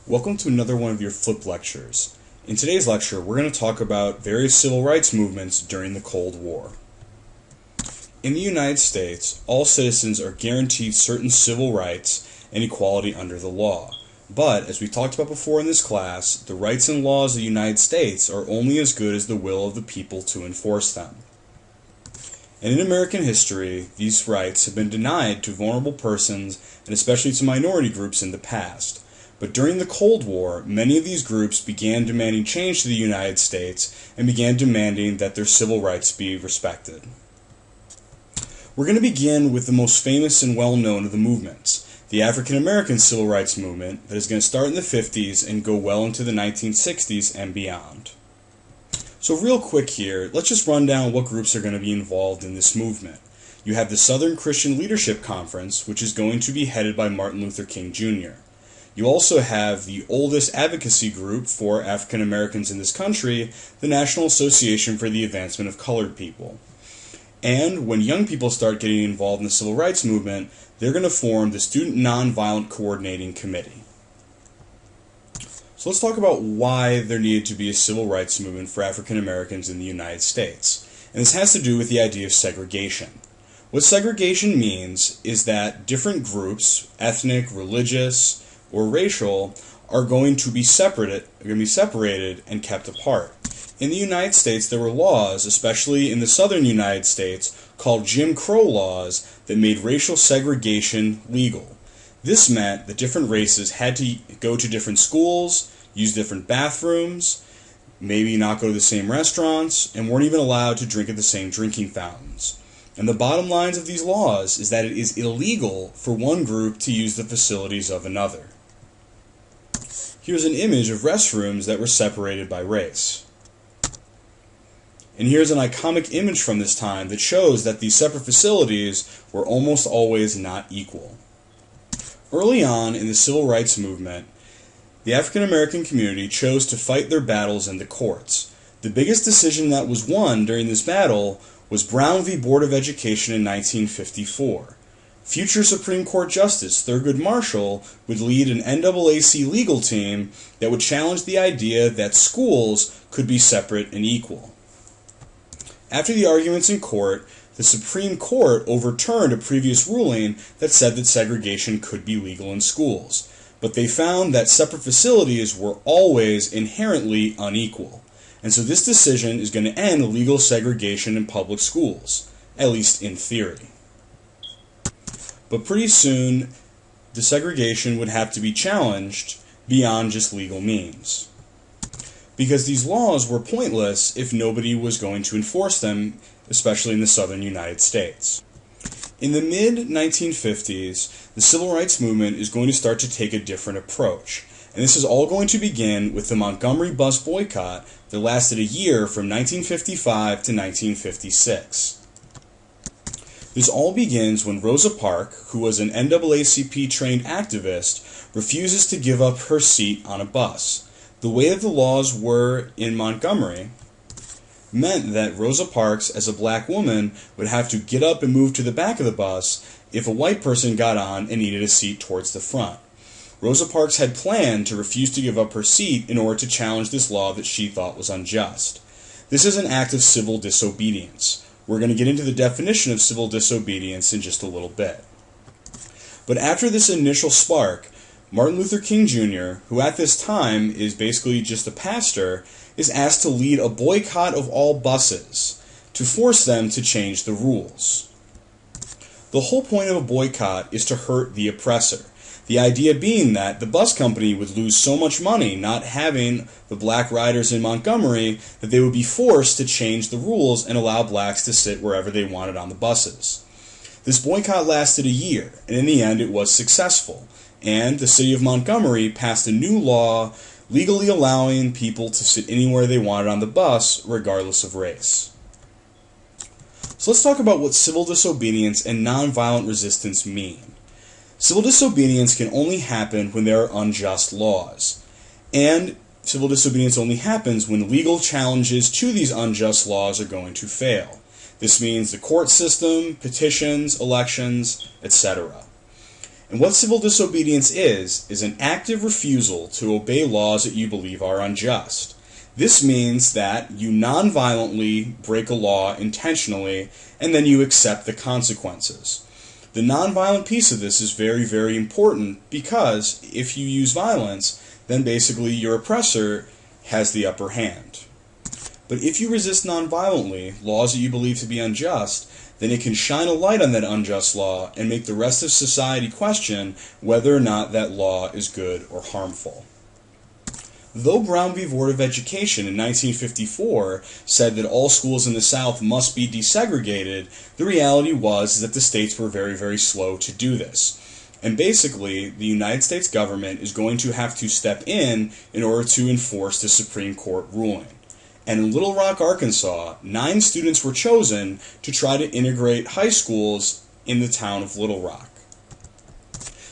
Welcome to another one of your Flip lectures. In today's lecture, we're going to talk about various civil rights movements during the Cold War. In the United States, all citizens are guaranteed certain civil rights and equality under the law. But, as we talked about before in this class, the rights and laws of the United States are only as good as the will of the people to enforce them. And in American history, these rights have been denied to vulnerable persons and especially to minority groups in the past. But during the Cold War, many of these groups began demanding change to the United States and began demanding that their civil rights be respected. We're going to begin with the most famous and well-known of the movements, the African American Civil Rights Movement that is going to start in the 50s and go well into the 1960s and beyond. So real quick here, let's just run down what groups are going to be involved in this movement. You have the Southern Christian Leadership Conference, which is going to be headed by Martin Luther King Jr. You also have the oldest advocacy group for African Americans in this country, the National Association for the Advancement of Colored People. And when young people start getting involved in the civil rights movement, they're going to form the Student Nonviolent Coordinating Committee. So let's talk about why there needed to be a civil rights movement for African Americans in the United States. And this has to do with the idea of segregation. What segregation means is that different groups, ethnic, religious, or racial, are going to be separated and kept apart. In the United States, there were laws, especially in the southern United States, called Jim Crow laws that made racial segregation legal. This meant that different races had to go to different schools, use different bathrooms, maybe not go to the same restaurants, and weren't even allowed to drink at the same drinking fountains. And the bottom lines of these laws is that it is illegal for one group to use the facilities of another. Here's an image of restrooms that were separated by race. And here's an iconic image from this time that shows that these separate facilities were almost always not equal. Early on in the civil rights movement, the African American community chose to fight their battles in the courts. The biggest decision that was won during this battle was Brown v. Board of Education in 1954. Future Supreme Court Justice Thurgood Marshall would lead an NAACP legal team that would challenge the idea that schools could be separate and equal. After the arguments in court, the Supreme Court overturned a previous ruling that said that segregation could be legal in schools, but they found that separate facilities were always inherently unequal, and so this decision is going to end legal segregation in public schools, at least in theory. But pretty soon, the segregation would have to be challenged beyond just legal means, because these laws were pointless if nobody was going to enforce them, especially in the southern United States. In the mid-1950s, the civil rights movement is going to start to take a different approach, and this is all going to begin with the Montgomery Bus Boycott that lasted a year from 1955 to 1956. This all begins when Rosa Parks, who was an NAACP-trained activist, refuses to give up her seat on a bus. The way that the laws were in Montgomery meant that Rosa Parks, as a black woman, would have to get up and move to the back of the bus if a white person got on and needed a seat towards the front. Rosa Parks had planned to refuse to give up her seat in order to challenge this law that she thought was unjust. This is an act of civil disobedience. We're going to get into the definition of civil disobedience in just a little bit. But after this initial spark, Martin Luther King Jr., who at this time is basically just a pastor, is asked to lead a boycott of all buses to force them to change the rules. The whole point of a boycott is to hurt the oppressor. The idea being that the bus company would lose so much money not having the black riders in Montgomery that they would be forced to change the rules and allow blacks to sit wherever they wanted on the buses. This boycott lasted a year, and in the end it was successful, and the city of Montgomery passed a new law legally allowing people to sit anywhere they wanted on the bus, regardless of race. So let's talk about what civil disobedience and nonviolent resistance mean. Civil disobedience can only happen when there are unjust laws, and civil disobedience only happens when legal challenges to these unjust laws are going to fail. This means the court system, petitions, elections, etc. And what civil disobedience is an active refusal to obey laws that you believe are unjust. This means that you non-violently break a law intentionally, and then you accept the consequences. The non-violent piece of this is very, very important, because if you use violence, then basically your oppressor has the upper hand. But if you resist non-violently laws that you believe to be unjust, then it can shine a light on that unjust law and make the rest of society question whether or not that law is good or harmful. Though Brown v. Board of Education in 1954 said that all schools in the South must be desegregated, the reality was that the states were very, very slow to do this. And basically, the United States government is going to have to step in order to enforce the Supreme Court ruling. And in Little Rock, Arkansas, 9 students were chosen to try to integrate high schools in the town of Little Rock.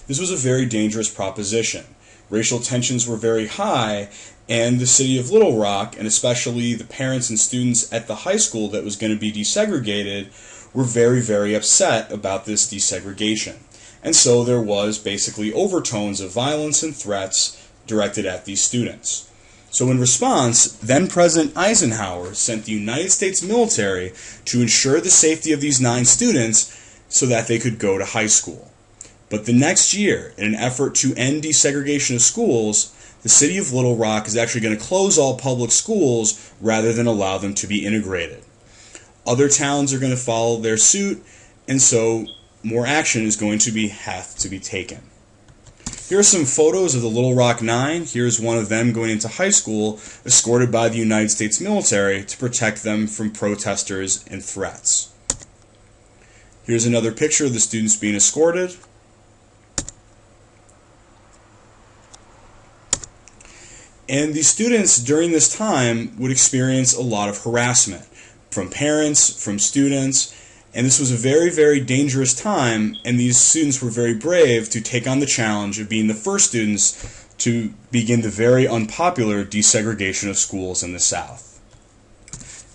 This was a very dangerous proposition. Racial tensions were very high, and the city of Little Rock, and especially the parents and students at the high school that was going to be desegregated, were very, very upset about this desegregation. And so there was basically overtones of violence and threats directed at these students. So in response, then-President Eisenhower sent the United States military to ensure the safety of these 9 students so that they could go to high school. But the next year, in an effort to end desegregation of schools, the city of Little Rock is actually going to close all public schools rather than allow them to be integrated. Other towns are going to follow their suit, and so more action is going to have to be taken. Here are some photos of the Little Rock 9. Here's one of them going into high school, escorted by the United States military to protect them from protesters and threats. Here's another picture of the students being escorted. And the students during this time would experience a lot of harassment from parents, from students, and this was a very, very dangerous time, and these students were very brave to take on the challenge of being the first students to begin the very unpopular desegregation of schools in the South.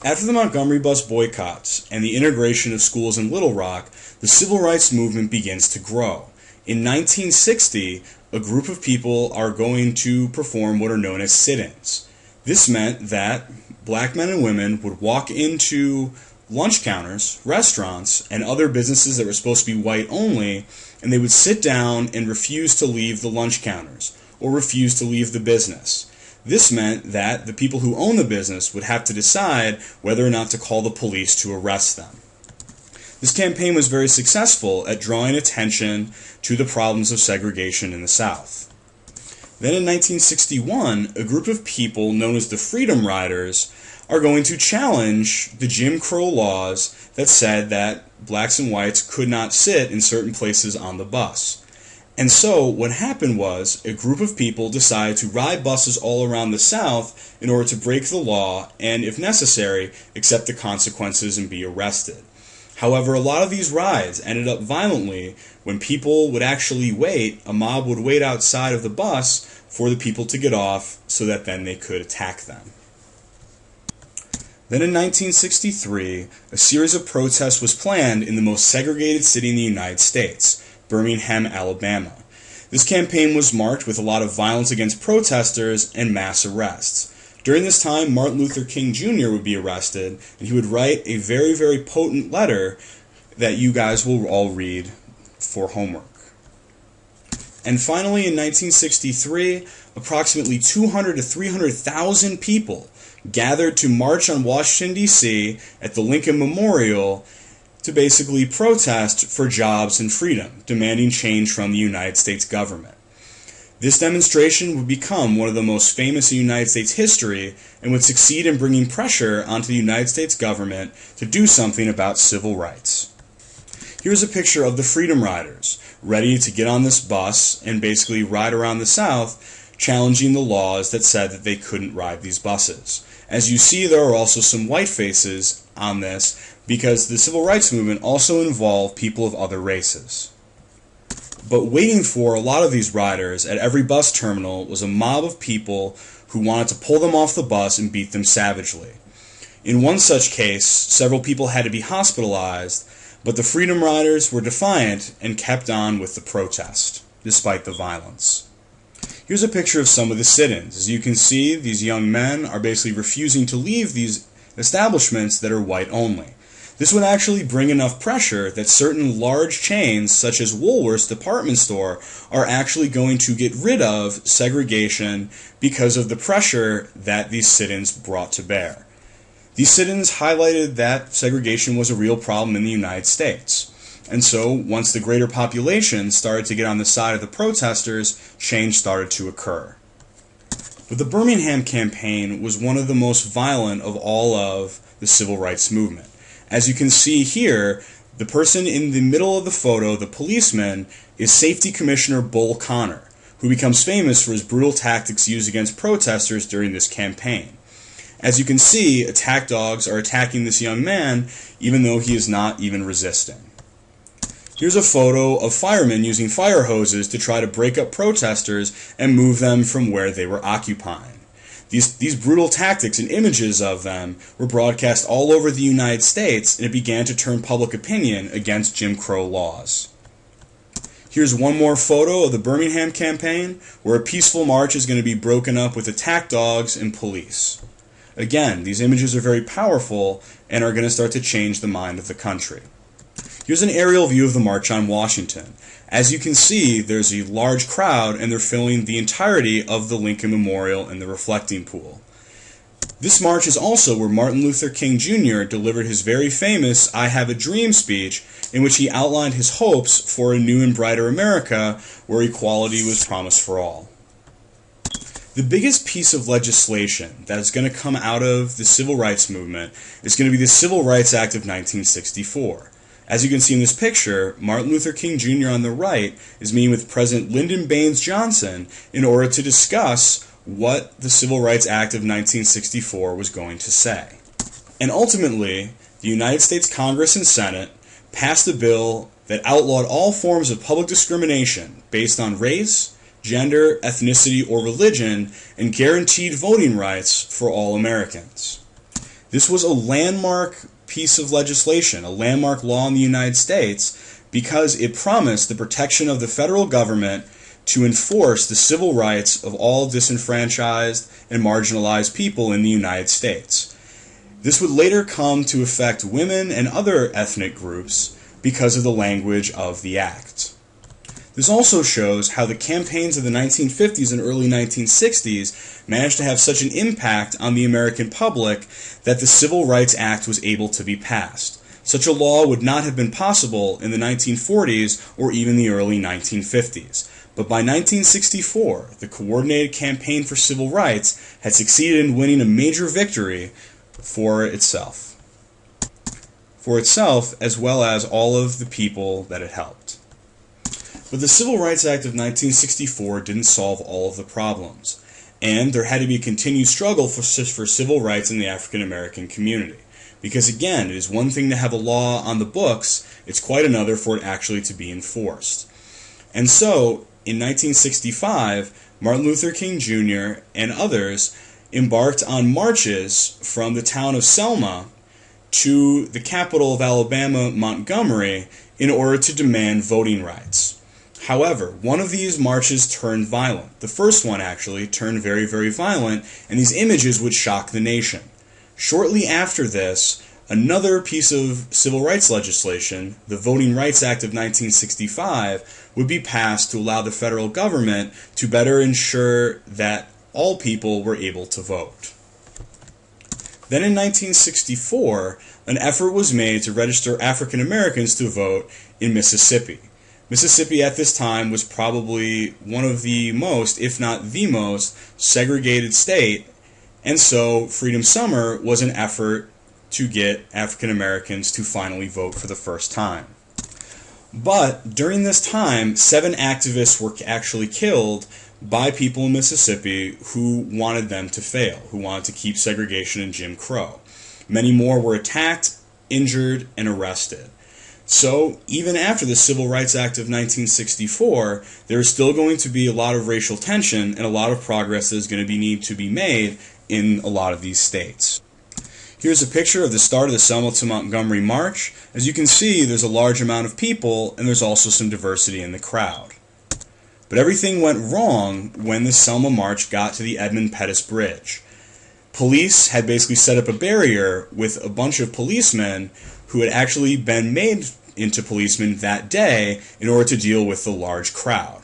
After the Montgomery Bus Boycotts and the integration of schools in Little Rock, the civil rights movement begins to grow. In 1960, a group of people are going to perform what are known as sit-ins. This meant that black men and women would walk into lunch counters, restaurants, and other businesses that were supposed to be white only, and they would sit down and refuse to leave the lunch counters or refuse to leave the business. This meant that the people who own the business would have to decide whether or not to call the police to arrest them. This campaign was very successful at drawing attention to the problems of segregation in the South. Then in 1961, a group of people known as the Freedom Riders are going to challenge the Jim Crow laws that said that blacks and whites could not sit in certain places on the bus. And so what happened was a group of people decided to ride buses all around the South in order to break the law and, if necessary, accept the consequences and be arrested. However, a lot of these rides ended up violently when people would actually wait. A mob would wait outside of the bus for the people to get off so that then they could attack them. Then in 1963, a series of protests was planned in the most segregated city in the United States, Birmingham, Alabama. This campaign was marked with a lot of violence against protesters and mass arrests. During this time, Martin Luther King Jr. would be arrested, and he would write a very, very potent letter that you guys will all read for homework. And finally, in 1963, approximately 200 to 300,000 people gathered to march on Washington, D.C. at the Lincoln Memorial to basically protest for jobs and freedom, demanding change from the United States government. This demonstration would become one of the most famous in United States history and would succeed in bringing pressure onto the United States government to do something about civil rights. Here's a picture of the Freedom Riders, ready to get on this bus and basically ride around the South, challenging the laws that said that they couldn't ride these buses. As you see, there are also some white faces on this because the civil rights movement also involved people of other races. But waiting for a lot of these riders at every bus terminal was a mob of people who wanted to pull them off the bus and beat them savagely. In one such case, several people had to be hospitalized, But the Freedom Riders were defiant and kept on with the protest, despite the violence. Here's a picture of some of the sit-ins. As you can see, these young men are basically refusing to leave these establishments that are white only. This would actually bring enough pressure that certain large chains, such as Woolworth's department store, are actually going to get rid of segregation because of the pressure that these sit-ins brought to bear. These sit-ins highlighted that segregation was a real problem in the United States. And so, once the greater population started to get on the side of the protesters, change started to occur. But the Birmingham Campaign was one of the most violent of all of the civil rights movement. As you can see here, the person in the middle of the photo, the policeman, is Safety Commissioner Bull Connor, who becomes famous for his brutal tactics used against protesters during this campaign. As you can see, attack dogs are attacking this young man, even though he is not even resisting. Here's a photo of firemen using fire hoses to try to break up protesters and move them from where they were occupying. These brutal tactics and images of them were broadcast all over the United States, and it began to turn public opinion against Jim Crow laws. Here's one more photo of the Birmingham Campaign, where a peaceful march is going to be broken up with attack dogs and police. Again, these images are very powerful and are going to start to change the mind of the country. Here's an aerial view of the March on Washington. As you can see, there's a large crowd and they're filling the entirety of the Lincoln Memorial and the reflecting pool. This march is also where Martin Luther King Jr. delivered his very famous I Have a Dream speech, in which he outlined his hopes for a new and brighter America where equality was promised for all. The biggest piece of legislation that is going to come out of the civil rights movement is going to be the Civil Rights Act of 1964. As you can see in this picture, Martin Luther King Jr. on the right is meeting with President Lyndon Baines Johnson in order to discuss what the Civil Rights Act of 1964 was going to say. And ultimately, the United States Congress and Senate passed a bill that outlawed all forms of public discrimination based on race, gender, ethnicity, or religion, and guaranteed voting rights for all Americans. This was a landmark piece of legislation, a landmark law in the United States, because it promised the protection of the federal government to enforce the civil rights of all disenfranchised and marginalized people in the United States. This would later come to affect women and other ethnic groups because of the language of the act. This also shows how the campaigns of the 1950s and early 1960s managed to have such an impact on the American public that the Civil Rights Act was able to be passed. Such a law would not have been possible in the 1940s or even the early 1950s. But by 1964, the Coordinated Campaign for Civil Rights had succeeded in winning a major victory for itself as well as all of the people that it helped. But the Civil Rights Act of 1964 didn't solve all of the problems, and there had to be a continued struggle for civil rights in the African American community. Because again, it is one thing to have a law on the books, it's quite another for it actually to be enforced. And so, in 1965, Martin Luther King Jr. and others embarked on marches from the town of Selma to the capital of Alabama, Montgomery, in order to demand voting rights. However, one of these marches turned violent. The first one actually turned very, very violent, and these images would shock the nation. Shortly after this, another piece of civil rights legislation, the Voting Rights Act of 1965, would be passed to allow the federal government to better ensure that all people were able to vote. Then in 1964, an effort was made to register African Americans to vote in Mississippi. Mississippi at this time was probably one of the most, if not the most, segregated state, and so Freedom Summer was an effort to get African Americans to finally vote for the first time. But during this time, 7 activists were actually killed by people in Mississippi who wanted them to fail, who wanted to keep segregation and Jim Crow. Many more were attacked, injured, and arrested. So, even after the Civil Rights Act of 1964, there is still going to be a lot of racial tension and a lot of progress that is going to need to be made in a lot of these states. Here's a picture of the start of the Selma to Montgomery March. As you can see, there's a large amount of people, and there's also some diversity in the crowd. But everything went wrong when the Selma March got to the Edmund Pettus Bridge. Police had basically set up a barrier with a bunch of policemen who had actually been made into policemen that day in order to deal with the large crowd.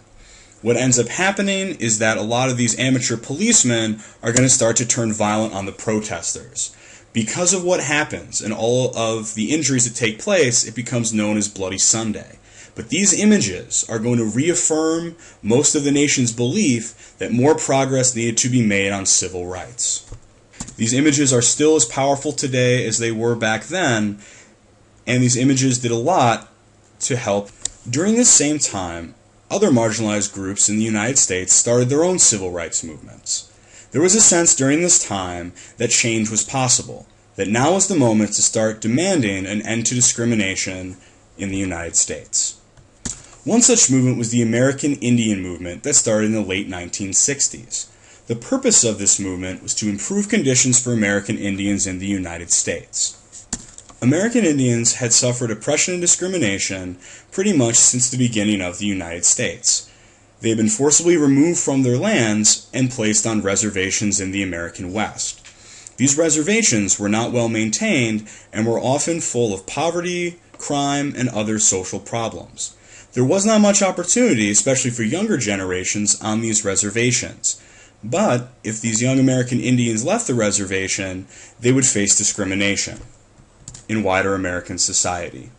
What ends up happening is that a lot of these amateur policemen are going to start to turn violent on the protesters. Because of what happens and all of the injuries that take place, it becomes known as Bloody Sunday. But these images are going to reaffirm most of the nation's belief that more progress needed to be made on civil rights. These images are still as powerful today as they were back then, and these images did a lot to help. During this same time, other marginalized groups in the United States started their own civil rights movements. There was a sense during this time that change was possible, that now was the moment to start demanding an end to discrimination in the United States. One such movement was the American Indian movement that started in the late 1960s. The purpose of this movement was to improve conditions for American Indians in the United States. American Indians had suffered oppression and discrimination pretty much since the beginning of the United States. They had been forcibly removed from their lands and placed on reservations in the American West. These reservations were not well maintained and were often full of poverty, crime, and other social problems. There was not much opportunity, especially for younger generations, on these reservations. But if these young American Indians left the reservation, they would face discrimination in wider American society.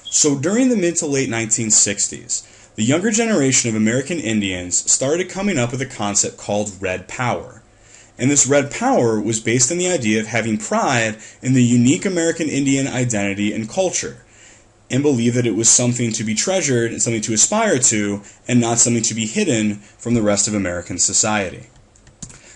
So during the mid to late 1960s, the younger generation of American Indians started coming up with a concept called Red Power. And this Red Power was based on the idea of having pride in the unique American Indian identity and culture, and believed that it was something to be treasured and something to aspire to, and not something to be hidden from the rest of American society.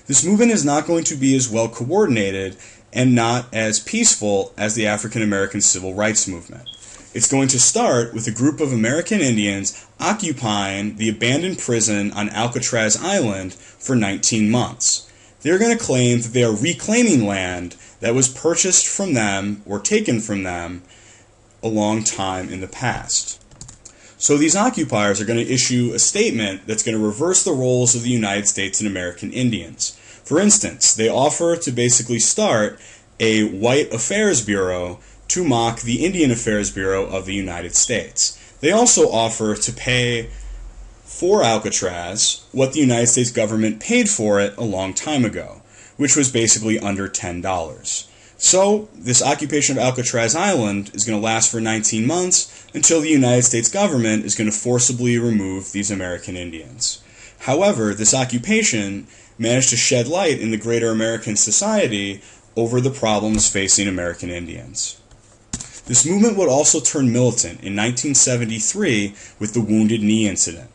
This movement is not going to be as well coordinated and not as peaceful as the African American Civil Rights Movement. It's going to start with a group of American Indians occupying the abandoned prison on Alcatraz Island for 19 months. They're going to claim that they are reclaiming land that was purchased from them or taken from them a long time in the past. So these occupiers are going to issue a statement that's going to reverse the roles of the United States and American Indians. For instance, they offer to basically start a white affairs bureau to mock the Indian Affairs Bureau of the United States. They also offer to pay for Alcatraz what the United States government paid for it a long time ago, which was basically under $10. So this occupation of Alcatraz Island is going to last for 19 months until the United States government is going to forcibly remove these American Indians. However, this occupation managed to shed light in the greater American society over the problems facing American Indians. This movement would also turn militant in 1973 with the Wounded Knee incident.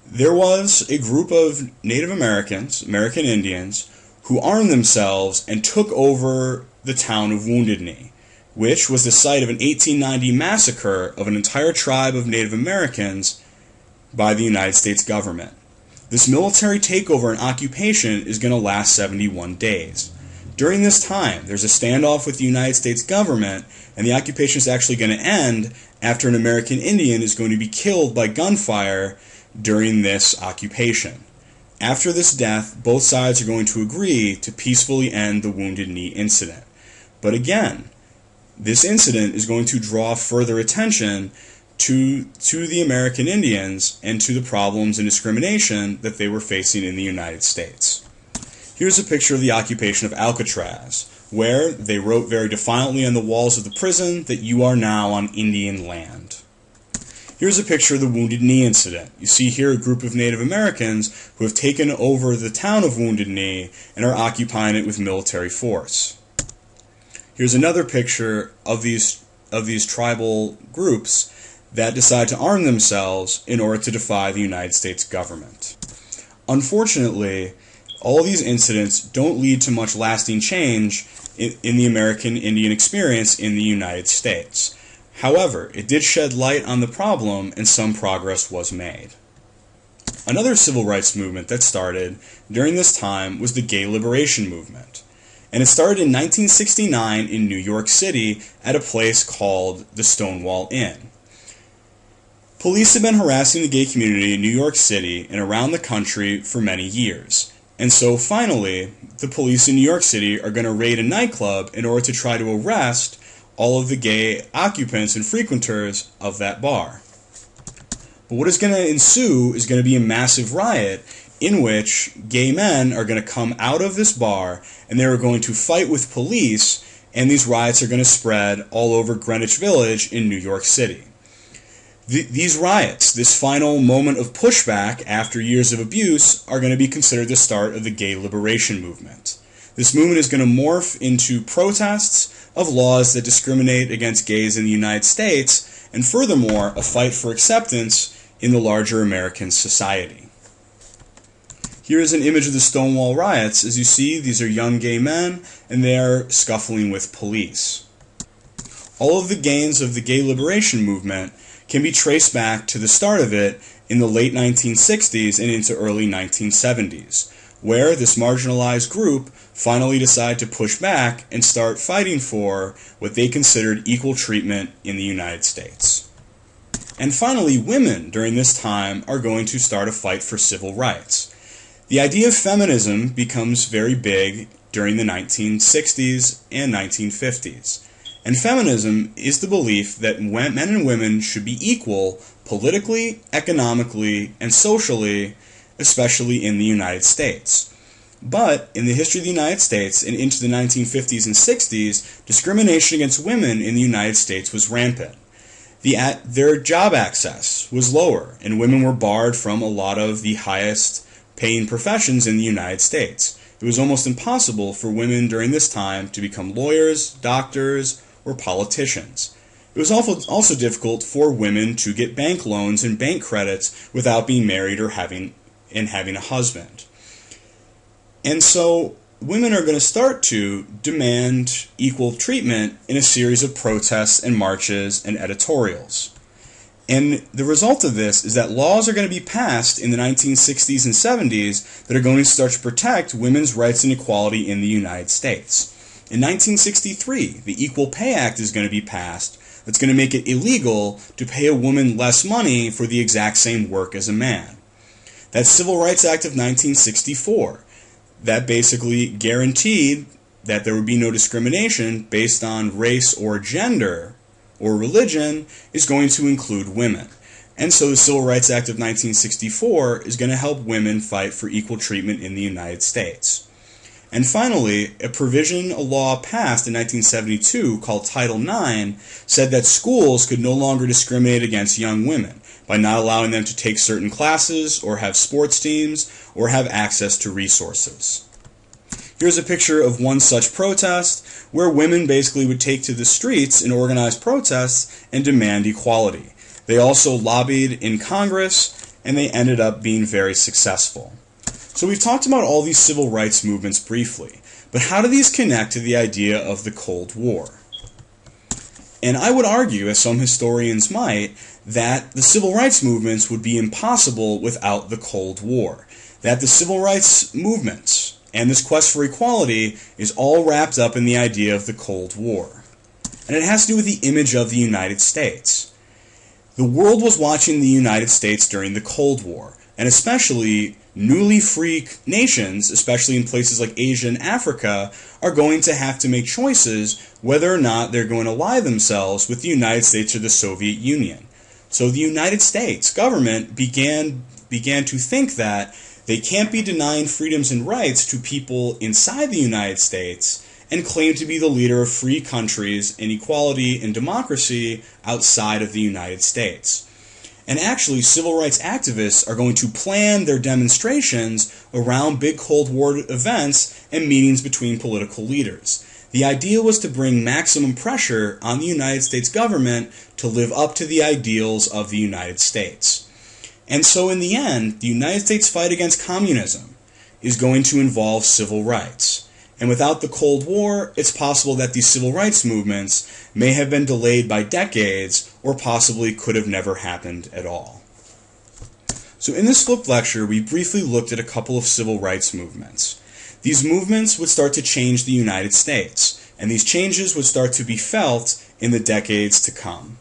There was a group of Native Americans, American Indians, who armed themselves and took over the town of Wounded Knee, which was the site of an 1890 massacre of an entire tribe of Native Americans by the United States government. This military takeover and occupation is going to last 71 days. During this time, there's a standoff with the United States government, and the occupation is actually going to end after an American Indian is going to be killed by gunfire during this occupation. After this death, both sides are going to agree to peacefully end the Wounded Knee incident. But again, this incident is going to draw further attention to the American Indians and to the problems and discrimination that they were facing in the United States. Here's a picture of the occupation of Alcatraz, where they wrote very defiantly on the walls of the prison that you are now on Indian land. Here's a picture of the Wounded Knee incident. You see here a group of Native Americans who have taken over the town of Wounded Knee and are occupying it with military force. Here's another picture of these tribal groups that decide to arm themselves in order to defy the United States government. Unfortunately, all these incidents don't lead to much lasting change in the American Indian experience in the United States. However, it did shed light on the problem and some progress was made. Another civil rights movement that started during this time was the gay liberation movement. And it started in 1969 in New York City at a place called the Stonewall Inn. Police have been harassing the gay community in New York City and around the country for many years. And so finally, the police in New York City are going to raid a nightclub in order to try to arrest all of the gay occupants and frequenters of that bar. But what is going to ensue is going to be a massive riot in which gay men are going to come out of this bar and they are going to fight with police, and these riots are going to spread all over Greenwich Village in New York City. These riots, this final moment of pushback after years of abuse, are going to be considered the start of the gay liberation movement. This movement is going to morph into protests of laws that discriminate against gays in the United States, and furthermore, a fight for acceptance in the larger American society. Here is an image of the Stonewall Riots. As you see, these are young gay men, and they are scuffling with police. All of the gains of the gay liberation movement can be traced back to the start of it in the late 1960s and into early 1970s, where this marginalized group finally decided to push back and start fighting for what they considered equal treatment in the United States. And finally, women during this time are going to start a fight for civil rights. The idea of feminism becomes very big during the 1960s and 1950s. And feminism is the belief that men and women should be equal politically, economically, and socially, especially in the United States. But in the history of the United States and into the 1950s and 60s, discrimination against women in the United States was rampant. Their job access was lower, and women were barred from a lot of the highest paying professions in the United States. It was almost impossible for women during this time to become lawyers, doctors, or politicians. It was also difficult for women to get bank loans and bank credits without being married or having a husband. And so women are going to start to demand equal treatment in a series of protests and marches and editorials. And the result of this is that laws are going to be passed in the 1960s and 70s that are going to start to protect women's rights and equality in the United States. In 1963, the Equal Pay Act is going to be passed that's going to make it illegal to pay a woman less money for the exact same work as a man. That Civil Rights Act of 1964, that basically guaranteed that there would be no discrimination based on race or gender or religion, is going to include women. And so the Civil Rights Act of 1964 is going to help women fight for equal treatment in the United States. And finally, a law passed in 1972 called Title IX said that schools could no longer discriminate against young women by not allowing them to take certain classes or have sports teams or have access to resources. Here's a picture of one such protest where women basically would take to the streets in organized protests and demand equality. They also lobbied in Congress, and they ended up being very successful. So we've talked about all these civil rights movements briefly, but how do these connect to the idea of the Cold War? And I would argue, as some historians might, that the civil rights movements would be impossible without the Cold War. That the civil rights movements and this quest for equality is all wrapped up in the idea of the Cold War. And it has to do with the image of the United States. The world was watching the United States during the Cold War, and especially newly free nations, especially in places like Asia and Africa, are going to have to make choices whether or not they're going to ally themselves with the United States or the Soviet Union. So the United States government began to think that they can't be denying freedoms and rights to people inside the United States and claim to be the leader of free countries in equality and democracy outside of the United States. And actually, civil rights activists are going to plan their demonstrations around big Cold War events and meetings between political leaders. The idea was to bring maximum pressure on the United States government to live up to the ideals of the United States. And so in the end, the United States fight against communism is going to involve civil rights. And without the Cold War, it's possible that these civil rights movements may have been delayed by decades or possibly could have never happened at all. So in this flipped lecture, we briefly looked at a couple of civil rights movements. These movements would start to change the United States, and these changes would start to be felt in the decades to come.